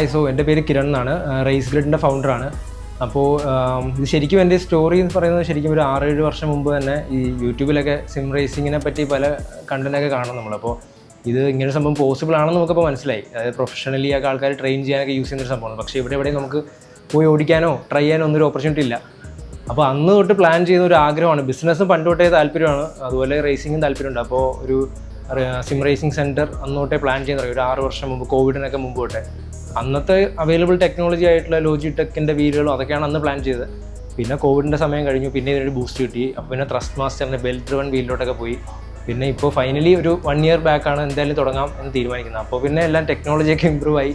Hi, so എൻ്റെ പേര് കിരൺ എന്നാണ്, റേസ് ഗ്രിഡിൻ്റെ ഫൗണ്ടറാണ്. അപ്പോൾ ഇത് ശരിക്കും എൻ്റെ സ്റ്റോറി എന്ന് പറയുന്നത് ശരിക്കും ഒരു 6-7 വർഷം മുമ്പ് തന്നെ ഈ യൂട്യൂബിലൊക്കെ സിം റേസിങ്ങിനെ പറ്റി പല കണ്ടൻറ്റൊക്കെ കാണും നമ്മളപ്പോൾ. ഇത് ഇങ്ങനൊരു സംഭവം പോസിബിൾ ആണെന്ന് നമുക്കപ്പോൾ മനസ്സിലായി. അതായത് പ്രൊഫഷണലി ഒക്കെ ആൾക്കാർ ട്രെയിൻ ചെയ്യാനൊക്കെ യൂസ് ചെയ്യുന്നൊരു സംഭവമാണ്. പക്ഷേ ഇവിടെ നമുക്ക് പോയി ഓടിക്കാനോ ട്രൈ ചെയ്യാനോ ഒന്നൊരു ഓപ്പർച്യൂണിറ്റി ഇല്ല. അപ്പോൾ അന്ന് തൊട്ട് പ്ലാൻ ചെയ്യുന്ന ഒരു ആഗ്രഹമാണ്. ബിസിനസ്സും പണ്ട് തൊട്ടേ താല്പര്യമാണ്, അതുപോലെ റേസിങ്ങും താല്പര്യമുണ്ട്. അപ്പോൾ ഒരു സിം റേസിംഗ് സെൻറ്റർ അന്ന് തൊട്ടേ പ്ലാൻ ചെയ്യുന്ന ഒരു 6 വർഷം മുമ്പ്, കോവിഡിനൊക്കെ മുമ്പ് തൊട്ടേ. അന്നത്തെ അവൈലബിൾ ടെക്നോളജി ആയിട്ടുള്ള ലോജിടെക്കിൻ്റെ വീലുകളും അതൊക്കെയാണ് അന്ന് പ്ലാൻ ചെയ്തത്. പിന്നെ കോവിഡിൻ്റെ സമയം കഴിഞ്ഞു, പിന്നെ ഇതിനൊരു ബൂസ്റ്റ് കിട്ടി. അപ്പോൾ പിന്നെ ത്രസ്റ്റ് മാസ്റ്ററിൻ്റെ ബെൽറ്റ് ഡ്രിവൺ വീലിലോട്ടൊക്കെ പോയി. പിന്നെ ഇപ്പോൾ ഫൈനലി ഒരു 1 ഇയർ ബാക്കാണ് എന്തായാലും തുടങ്ങാം എന്ന് തീരുമാനിക്കുന്നത്. അപ്പോൾ പിന്നെ എല്ലാം ടെക്നോളജിയൊക്കെ ഇമ്പ്രൂവ് ആയി.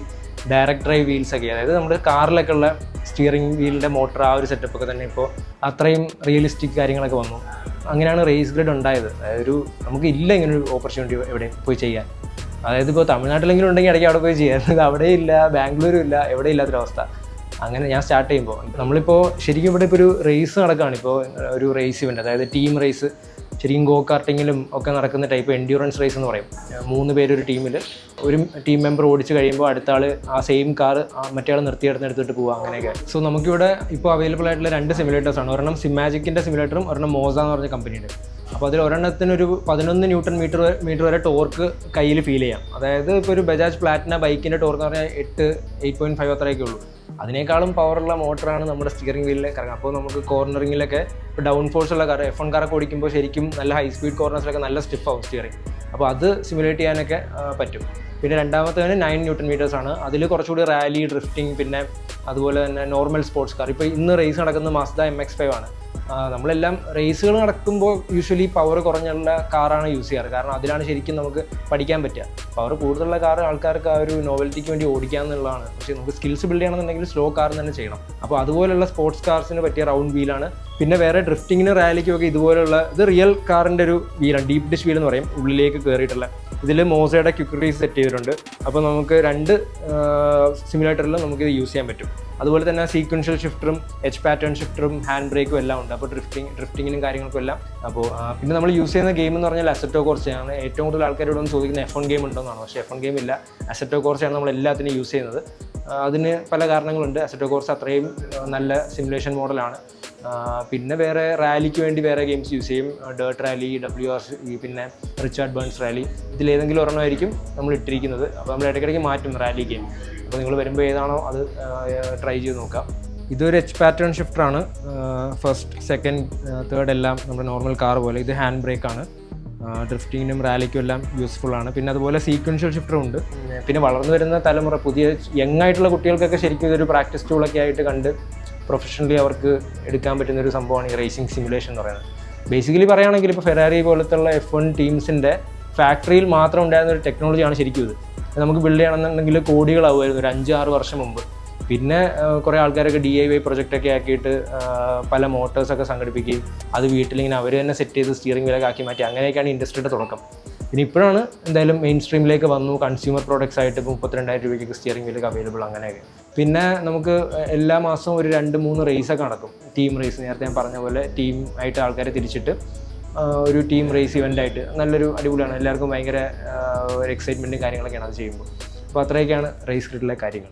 ഡയറക്റ്റ് ഡ്രൈവ് വീൽസൊക്കെ, അതായത് നമ്മുടെ കാറിലൊക്കെ ഉള്ള സ്റ്റിയറിംഗ് വീലിൻ്റെ മോട്ടർ, ആ ഒരു സെറ്റപ്പൊക്കെ തന്നെ ഇപ്പോൾ അത്രയും റിയലിസ്റ്റിക് കാര്യങ്ങളൊക്കെ വന്നു. അങ്ങനെയാണ് റേസ് ഗ്രിഡ് ഉണ്ടായത്. അതായത് നമുക്ക് ഇല്ല ഇങ്ങനൊരു ഓപ്പർച്യൂണിറ്റി എവിടെ പോയി ചെയ്യാൻ. അതായത് ഇപ്പോൾ തമിഴ്നാട്ടിലെങ്കിലും ഉണ്ടെങ്കിൽ ഇടയ്ക്ക് അവിടെ പോയി ചെയ്യാൻ, അവിടെ ഇല്ല, ബാംഗ്ലൂരും ഇല്ല, എവിടെ ഇല്ലാത്തൊരവസ്ഥ. അങ്ങനെ ഞാൻ സ്റ്റാർട്ട് ചെയ്യുമ്പോൾ നമ്മളിപ്പോൾ ശരിക്കും ഇവിടെ ഇപ്പോൾ ഒരു റേസ് നടക്കുകയാണ്. ഇപ്പോൾ ഒരു റേസ് ഇവൻ്റ്, അതായത് ടീം റേസ്, ശരിക്കും ഗോ കാർട്ടിങ്ങിലും ഒക്കെ നടക്കുന്ന ടൈപ്പ് എൻഡ്യൂറൻസ് റേസ് എന്ന് പറയും. 3 പേര് ഒരു ടീമിൽ, ഒരു ടീം മെമ്പർ ഓടിച്ച് കഴിയുമ്പോൾ അടുത്ത ആൾ ആ സെയിം കാർ മറ്റേ ആൾ എടുത്തിട്ട് പോവുക, അങ്ങനെയൊക്കെ. സോ നമുക്കിവിടെ ഇപ്പോൾ അവൈലബിൾ ആയിട്ടുള്ള 2 സിമുലേറ്റേഴ്സാണ്. ഒരെണ്ണം സിമാജിക്കിൻ്റെ സിമുലേറ്ററും ഒരെണ്ണം മോസ എന്ന് പറഞ്ഞ കമ്പനിയുടെ. അപ്പോൾ അതിൽ ഒരെണ്ണത്തിനൊരു 11 ന്യൂട്ടൺ മീറ്റർ വരെ ടോർക്ക് കയ്യിൽ ഫീൽ ചെയ്യാം. അതായത് ഇപ്പോൾ ഒരു ബജാജ് പ്ലാറ്റിന ബൈക്കിൻ്റെ ടോർക്ക് എന്ന് പറഞ്ഞാൽ 8.5 അത്രയൊക്കെ ഉള്ളൂ. അതിനേക്കാളും പവറുള്ള മോട്ടറാണ് നമ്മുടെ സ്റ്റിയറിംഗ് വീലിൽ കറങ്ങുക. അപ്പോൾ നമുക്ക് കോർണറിങ്ങിലൊക്കെ ഇപ്പോൾ ഡൗൺ ഫോഴ്സ് ഉള്ള കാർ, F1 കാറൊക്കെ ഓടിക്കുമ്പോൾ ശരിക്കും നല്ല ഹൈ സ്പീഡ് കോർണേഴ്സിലൊക്കെ നല്ല സ്റ്റിഫാവും സ്റ്റിയറിംഗ്. അപ്പോൾ അത് സിമുലേറ്റ് ചെയ്യാനൊക്കെ പറ്റും. പിന്നെ രണ്ടാമത്തേന് 9 ന്യൂട്ടൺ മീറ്റേഴ്സാണ്. അതിൽ കുറച്ചുകൂടി റാലി, ഡ്രിഫ്റ്റിംഗ്, പിന്നെ അതുപോലെ തന്നെ നോർമൽ സ്പോർട്സ് കാർ. ഇപ്പോൾ ഇന്ന് റേസ് നടക്കുന്നത് മാസ്ദ MX-5 ആണ്. നമ്മളെല്ലാം റേസുകൾ നടക്കുമ്പോൾ യൂഷ്വലി പവർ കുറഞ്ഞുള്ള കാറാണ് യൂസ് ചെയ്യാറ്. കാരണം അതിലാണ് ശരിക്കും നമുക്ക് പഠിക്കാൻ പറ്റുക. പവർ കൂടുതലുള്ള കാർ ആൾക്കാർക്ക് ആ ഒരു നോവൽറ്റിക്ക് വേണ്ടി ഓടിക്കാമെന്നുള്ളതാണ്. പക്ഷേ നമുക്ക് സ്കിൽസ് ബിൽഡ് ചെയ്യണമെന്നുണ്ടെങ്കിൽ സ്ലോ കാർ തന്നെ ചെയ്യണം. അപ്പോൾ അതുപോലുള്ള സ്പോർട്സ് കാർസിന് പറ്റിയ റൗണ്ട് വീലാണ്. പിന്നെ വേറെ ഡ്രിഫ്റ്റിങ്ങിന് റാലിക്കും ഒക്കെ ഇതുപോലുള്ള, ഇത് റിയൽ കാറിൻ്റെ ഒരു വീലാണ്, ഡീപ്പ് ഡിഷ് വീൽ എന്ന് പറയും, ഉള്ളിലേക്ക് കയറിയിട്ടുള്ള. ഇതിൽ മോസയുടെ ക്വിക്ക് റീസ് സെറ്റ് ചെയ്തിട്ടുണ്ട്. അപ്പോൾ നമുക്ക് 2 സിമുലേറ്ററിലും നമുക്കിത് യൂസ് ചെയ്യാൻ പറ്റും. അതുപോലെ തന്നെ സീക്വൻഷ്യൽ ഷിഫ്റ്ററും H പാറ്റേൺ ഷിഫ്റ്ററും ഹാൻഡ് ബ്രേക്കും എല്ലാം ഉണ്ട്. അപ്പോൾ ഡ്രിഫ്റ്റിങ്ങിനും കാര്യങ്ങൾക്കും എല്ലാം. അപ്പോൾ പിന്നെ നമ്മൾ യൂസ് ചെയ്യുന്ന ഗെയിം എന്ന് പറഞ്ഞാൽ അസറ്റോ കോർസയാണ്. ഏറ്റവും കൂടുതൽ ആൾക്കാരോടൊന്നും ചോദിക്കുന്ന F1 ഗെയിം ഉണ്ടോയെന്നാണ്. പക്ഷേ F1 ഗെയിം ഇല്ല, അസറ്റോ കോർസയാണ് നമ്മൾ എല്ലാത്തിനും യൂസ് ചെയ്യുന്നത്. അതിന് പല കാരണങ്ങളുണ്ട്. അസറ്റോ കോർസ് അത്രയും നല്ല സിമുലേഷൻ മോഡലാണ്. പിന്നെ വേറെ റാലിക്ക് വേണ്ടി വേറെ ഗെയിംസ് യൂസ് ചെയ്യും. ഡേർട്ട് റാലി, WRC, പിന്നെ റിച്ചാർഡ് ബേൺസ് റാലി. ഇതിലേതെങ്കിലും ഒരെണ്ണമായിരിക്കും നമ്മൾ ഇട്ടിരിക്കുന്നത്. അപ്പോൾ നമ്മൾ ഇടയ്ക്കിടയ്ക്ക് മാറ്റും റാലി ഗെയിം. അപ്പോൾ നിങ്ങൾ വരുമ്പോൾ ഏതാണോ അത് ട്രൈ ചെയ്ത് നോക്കാം. ഇതൊരു H പാറ്റേൺ ഷിഫ്റ്ററാണ്. ഫസ്റ്റ്, സെക്കൻഡ്, തേർഡ് എല്ലാം നമ്മുടെ നോർമൽ കാർ പോലെ. ഇത് ഹാൻഡ് ബ്രേക്കാണ്. ഡ്രിഫ്റ്റിങ്ങിനും റാലിക്കും എല്ലാം യൂസ്ഫുള്ളാണ്. പിന്നെ അതുപോലെ സീക്വൻഷ്യൽ ഷിഫ്റ്ററും ഉണ്ട്. പിന്നെ വളർന്നു വരുന്ന തലമുറ, പുതിയ യങ്ങായിട്ടുള്ള കുട്ടികൾക്കൊക്കെ ശരിക്കും ഇതൊരു പ്രാക്ടീസ് ടൂളൊക്കെ ആയിട്ട് കണ്ട് പ്രൊഫഷണലി അവർക്ക് എടുക്കാൻ പറ്റുന്നൊരു സംഭവമാണ് ഈ റേസിംഗ് സിമുലേഷൻ എന്ന് പറയുന്നത്. ബേസിക്കലി പറയുകയാണെങ്കിൽ ഇപ്പോൾ ഫെറാറി പോലത്തുള്ള F1 ടീംസിൻ്റെ ഫാക്ടറിയിൽ മാത്രം ഉണ്ടായിരുന്ന ഒരു ടെക്നോളജിയാണ് ശരിക്കും ഇത്. നമുക്ക് ബിൽഡ് ചെയ്യണമെന്നുണ്ടെങ്കിൽ കോടികളാവുമായിരുന്നു ഒരു 5-6 വർഷം മുമ്പ്. പിന്നെ കുറേ ആൾക്കാരൊക്കെ DIY പ്രൊജക്റ്റൊക്കെ ആക്കിയിട്ട് പല മോട്ടേഴ്സൊക്കെ സംഘടിപ്പിക്കുകയും അത് വീട്ടിലിങ്ങനെ അവർ തന്നെ സെറ്റ് ചെയ്ത് സ്റ്റിയറിംഗ് വീലൊക്കെ ആക്കി മാറ്റി. അങ്ങനെയൊക്കെയാണ് ഇൻഡസ്ട്രിയുടെ തുടക്കം. പിന്നെ ഇപ്പോഴാണ് എന്തായാലും മെയിൻ സ്ട്രീമിലേക്ക് വന്നു. കൺസ്യൂമർ പ്രോഡക്ട്സ് ആയിട്ട് ഇപ്പോൾ 32,000 രൂപയ്ക്ക് സ്റ്റിയറിംഗ് വീലൊക്കെ അവൈലബിൾ. അങ്ങനെയൊക്കെ. പിന്നെ നമുക്ക് എല്ലാ മാസവും ഒരു 2-3 റേസൊക്കെ നടക്കും. ടീം റേസ്, നേരത്തെ ഞാൻ പറഞ്ഞ പോലെ ടീം ആയിട്ട് ആൾക്കാരെ തിരിച്ചിട്ട് ഒരു ടീം റേസ് ഇവൻ്റായിട്ട് നല്ലൊരു അടിപൊളിയാണ്. എല്ലാവർക്കും ഭയങ്കര ഒരു എക്സൈറ്റ്മെൻറ്റും കാര്യങ്ങളൊക്കെയാണ് അത് ചെയ്യുമ്പോൾ. അപ്പോൾ അത്രയൊക്കെയാണ് റേസ് ഗ്രിഡിലെ കാര്യങ്ങൾ.